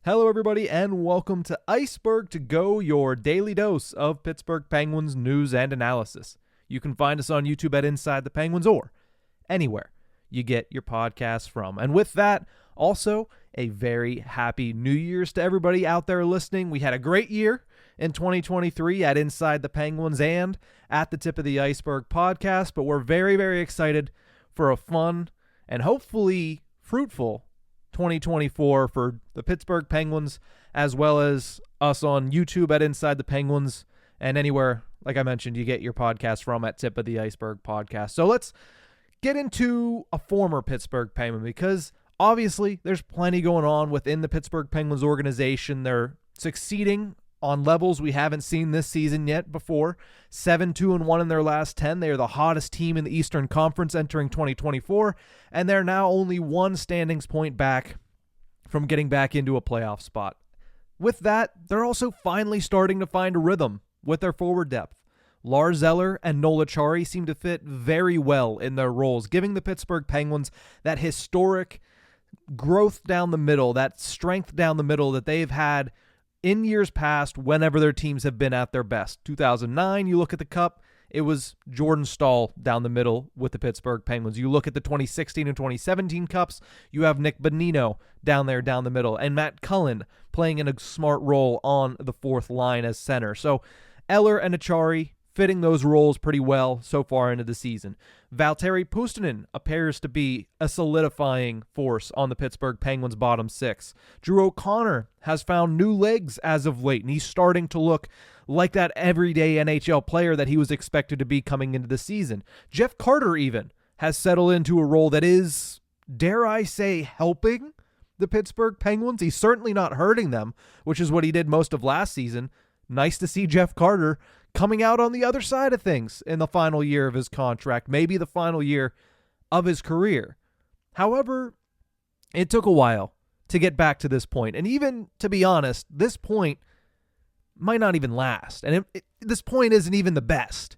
Hello, everybody, and welcome to Ice-Burgh To Go, your daily dose of Pittsburgh Penguins news and analysis. You can find us on YouTube at Inside the Penguins or anywhere you get your podcasts from. And with that, also a very happy New Year's to everybody out there listening. We had a great year in 2023 at Inside the Penguins and at the Tip of the Iceberg podcast, but we're very, very excited for a fun and hopefully fruitful 2024 for the Pittsburgh Penguins, as well as us on YouTube at Inside the Penguins and anywhere, like I mentioned, you get your podcast from at Tip of the Iceberg podcast. So let's get into a former Pittsburgh Penguin, because obviously there's plenty going on within the Pittsburgh Penguins organization. They're succeeding on levels we haven't seen this season yet before. 7-2-1 in their last 10. They are the hottest team in the Eastern Conference entering 2024, and they're now only one standings point back from getting back into a playoff spot. With that, they're also finally starting to find a rhythm with their forward depth. Lars Eller and Noel Acciari seem to fit very well in their roles, giving the Pittsburgh Penguins that historic growth down the middle, that strength down the middle that they've had in years past whenever their teams have been at their best. 2009, you look at the Cup, it was Jordan Staal down the middle with the Pittsburgh Penguins. You look at the 2016 and 2017 Cups, you have Nick Bonino down there down the middle, and Matt Cullen playing in a smart role on the fourth line as center. So Eller and Acciari fitting those roles pretty well so far into the season. Valtteri Puustinen appears to be a solidifying force on the Pittsburgh Penguins' bottom six. Drew O'Connor has found new legs as of late, and he's starting to look like that everyday NHL player that he was expected to be coming into the season. Jeff Carter even has settled into a role that is, dare I say, helping the Pittsburgh Penguins. He's certainly not hurting them, which is what he did most of last season. Nice to see Jeff Carter coming out on the other side of things in the final year of his contract, maybe the final year of his career. However, it took a while to get back to this point. And even, to be honest, this point might not even last. And this point isn't even the best.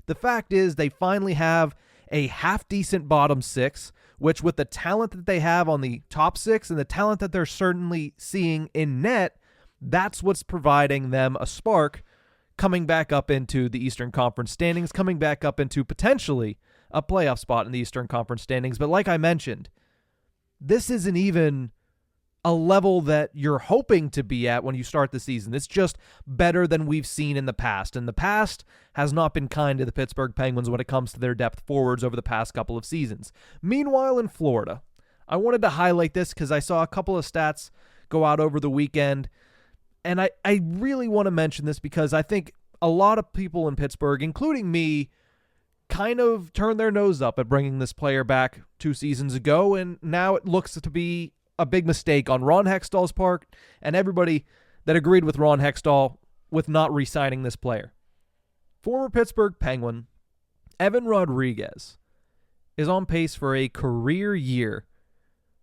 The fact is they finally have a half-decent bottom six, which with the talent that they have on the top six and the talent that they're certainly seeing in net, that's what's providing them a spark coming back up into the Eastern Conference standings, coming back up into potentially a playoff spot in the Eastern Conference standings. But like I mentioned, this isn't even a level that you're hoping to be at when you start the season. It's just better than we've seen in the past. And the past has not been kind to the Pittsburgh Penguins when it comes to their depth forwards over the past couple of seasons. Meanwhile, in Florida, I wanted to highlight this because I saw a couple of stats go out over the weekend. And I really want to mention this because I think a lot of people in Pittsburgh, including me, kind of turned their nose up at bringing this player back 2 seasons ago, and now it looks to be a big mistake on Ron Hextall's part and everybody that agreed with Ron Hextall with not re-signing this player. Former Pittsburgh Penguin Evan Rodrigues is on pace for a career year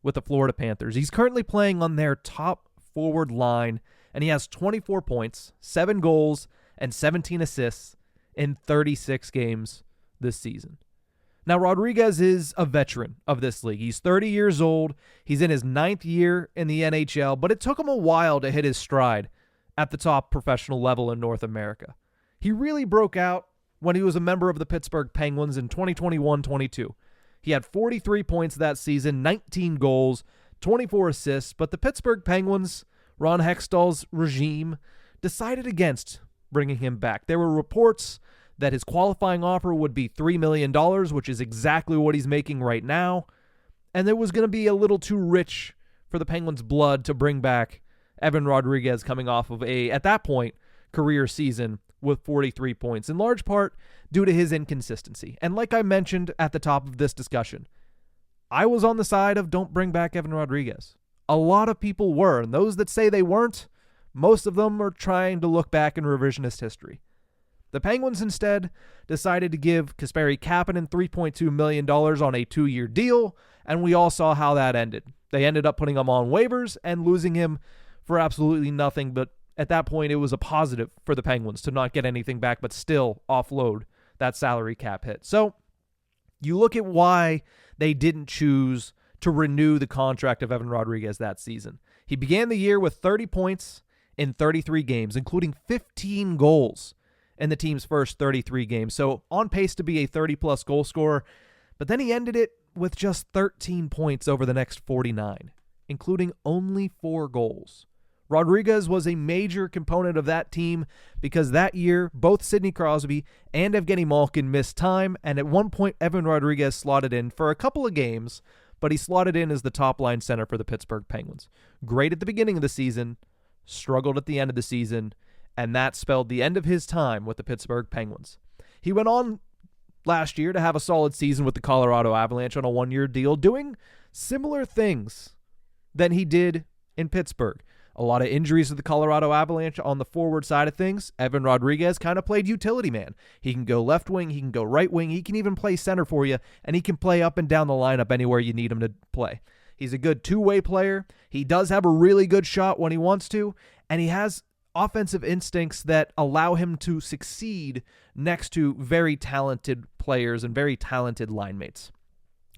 with the Florida Panthers. He's currently playing on their top forward line, and he has 24 points, 7 goals, and 17 assists in 36 games this season. Now, Rodrigues is a veteran of this league. He's 30 years old. He's in his 9th year in the NHL, but it took him a while to hit his stride at the top professional level in North America. He really broke out when he was a member of the Pittsburgh Penguins in 2021-22. He had 43 points that season, 19 goals, 24 assists, but the Pittsburgh Penguins, Ron Hextall's regime, decided against bringing him back. There were reports that his qualifying offer would be $3 million, which is exactly what he's making right now, and it was going to be a little too rich for the Penguins' blood to bring back Evan Rodrigues coming off of at that point, career season with 43 points, in large part due to his inconsistency. And like I mentioned at the top of this discussion, I was on the side of don't bring back Evan Rodrigues. A lot of people were, and those that say they weren't, most of them are trying to look back in revisionist history. The Penguins instead decided to give Kasperi Kapanen $3.2 million on a 2-year deal, and we all saw how that ended. They ended up putting him on waivers and losing him for absolutely nothing, but at that point it was a positive for the Penguins to not get anything back but still offload that salary cap hit. So you look at why they didn't choose to renew the contract of Evan Rodriguez that season. He began the year with 30 points in 33 games, including 15 goals in the team's first 33 games. So on pace to be a 30-plus goal scorer, but then he ended it with just 13 points over the next 49, including only 4 goals. Rodriguez was a major component of that team because that year, both Sidney Crosby and Evgeny Malkin missed time, and at one point, Evan Rodriguez slotted in for a couple of games, but he slotted in as the top-line center for the Pittsburgh Penguins. Great at the beginning of the season, struggled at the end of the season, and that spelled the end of his time with the Pittsburgh Penguins. He went on last year to have a solid season with the Colorado Avalanche on a one-year deal, doing similar things than he did in Pittsburgh. A lot of injuries to the Colorado Avalanche on the forward side of things. Evan Rodriguez kind of played utility man. He can go left wing, he can go right wing, he can even play center for you, and he can play up and down the lineup anywhere you need him to play. He's a good two-way player. He does have a really good shot when he wants to, and he has offensive instincts that allow him to succeed next to very talented players and very talented line mates.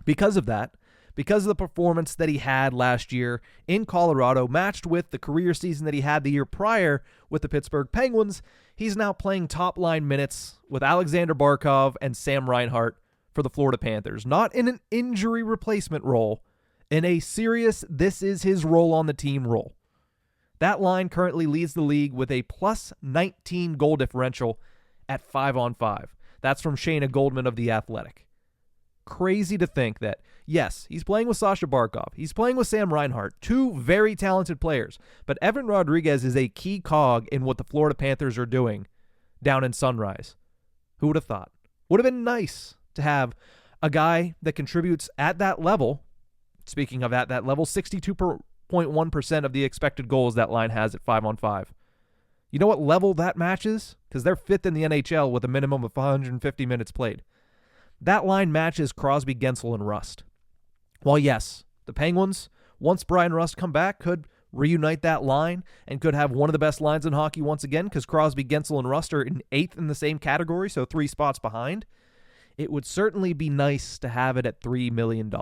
Because of that, because of the performance that he had last year in Colorado, matched with the career season that he had the year prior with the Pittsburgh Penguins, he's now playing top-line minutes with Alexander Barkov and Sam Reinhart for the Florida Panthers. Not in an injury replacement role, in a serious, this is his role on the team role. That line currently leads the league with a plus 19 goal differential at 5-on-5. That's from Shayna Goldman of The Athletic. Crazy to think that, yes, he's playing with Sasha Barkov. He's playing with Sam Reinhart, two very talented players. But Evan Rodriguez is a key cog in what the Florida Panthers are doing down in Sunrise. Who would have thought? Would have been nice to have a guy that contributes at that level. Speaking of at that level, 62.1% of the expected goals that line has at 5-on-5. You know what level that matches? Because they're 5th in the NHL with a minimum of 150 minutes played. That line matches Crosby, Gensel, and Rust. While yes, the Penguins, once Brian Rust come back, could reunite that line and could have one of the best lines in hockey once again because Crosby, Gensel, and Rust are in 8th in the same category, so 3 spots behind. It would certainly be nice to have it at $3 million.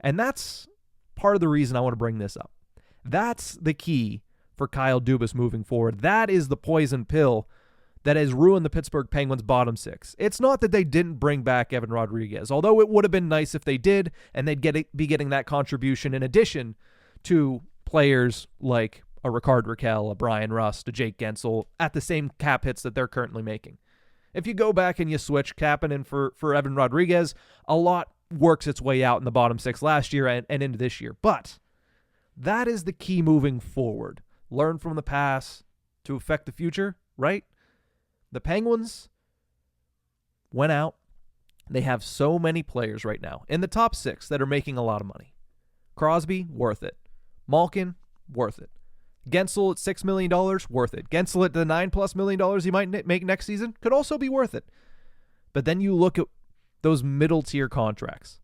And that's part of the reason I want to bring this up. That's the key for Kyle Dubas moving forward. That is the poison pill that has ruined the Pittsburgh Penguins' bottom 6. It's not that they didn't bring back Evan Rodriguez, although it would have been nice if they did, and they'd be getting that contribution in addition to players like a Rickard Rakell, a Brian Rust, a Jake Gensel, at the same cap hits that they're currently making. If you go back and you switch Kapanen for Evan Rodriguez, a lot works its way out in the bottom 6 last year and into this year. But that is the key moving forward. Learn from the past to affect the future, right? The Penguins went out. They have so many players right now in the top 6 that are making a lot of money. Crosby, worth it. Malkin, worth it. Gensel at $6 million, worth it. Gensel at the $9+ million he might make next season, could also be worth it. But then you look at those middle tier contracts.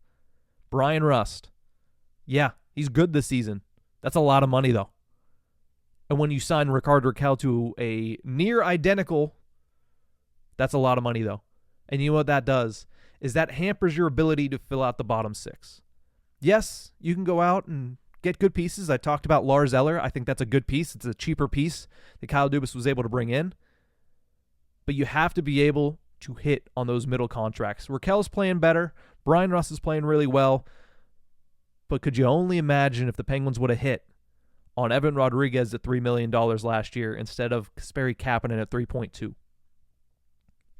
Brian Rust, yeah, he's good this season. That's a lot of money though. And when you sign Rickard Rakell to a near identical, that's a lot of money though. And you know what that does is that hampers your ability to fill out the bottom 6. Yes, you can go out and get good pieces. I talked about Lars Eller. I think that's a good piece. It's a cheaper piece that Kyle Dubas was able to bring in. But you have to be able to hit on those middle contracts. Rakell's playing better. Brian Rust is playing really well. But could you only imagine if the Penguins would have hit on Evan Rodriguez at $3 million last year instead of Kasperi Kapanen at 3.2?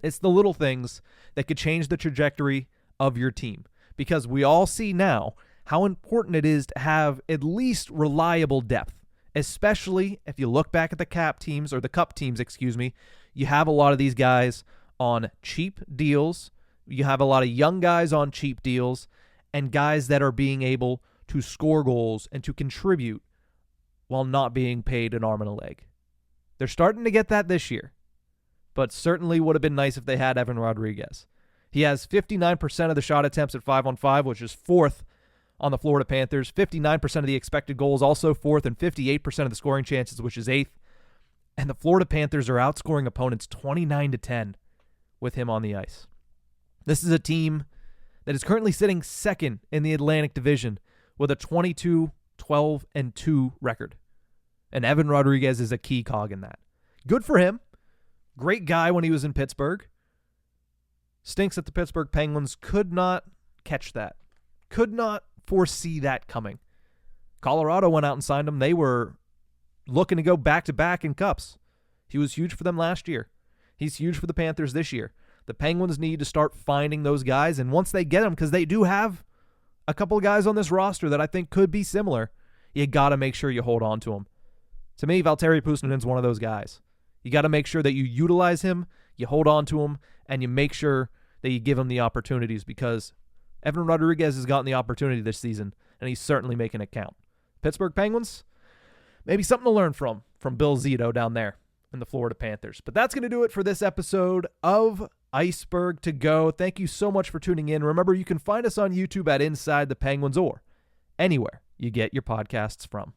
It's the little things that could change the trajectory of your team. Because we all see now how important it is to have at least reliable depth. Especially if you look back at the cup teams, you have a lot of these guys on cheap deals. You have a lot of young guys on cheap deals and guys that are being able to score goals and to contribute while not being paid an arm and a leg. They're starting to get that this year, but certainly would have been nice if they had Evan Rodriguez. He has 59% of the shot attempts at 5-on-5, which is 4th on the Florida Panthers. 59% of the expected goals, also 4th, and 58% of the scoring chances, which is 8th. And the Florida Panthers are outscoring opponents 29-10 with him on the ice. This is a team that is currently sitting 2nd in the Atlantic Division with a 22-12-2 record. And Evan Rodriguez is a key cog in that. Good for him. Great guy when he was in Pittsburgh. Stinks that the Pittsburgh Penguins could not catch that. Could not foresee that coming. Colorado went out and signed him. They were looking to go back-to-back in cups. He was huge for them last year. He's huge for the Panthers this year. The Penguins need to start finding those guys, and once they get them, because they do have a couple of guys on this roster that I think could be similar, you got to make sure you hold on to them. To me, Valtteri Pustinen's one of those guys. You got to make sure that you utilize him, you hold on to him, and you make sure that you give him the opportunities, because Evan Rodriguez has gotten the opportunity this season, and he's certainly making it count. Pittsburgh Penguins, maybe something to learn from Bill Zito down there in the Florida Panthers. But that's going to do it for this episode of Ice-Burgh To Go. Thank you so much for tuning in. Remember, you can find us on YouTube at Inside the Penguins or anywhere you get your podcasts from.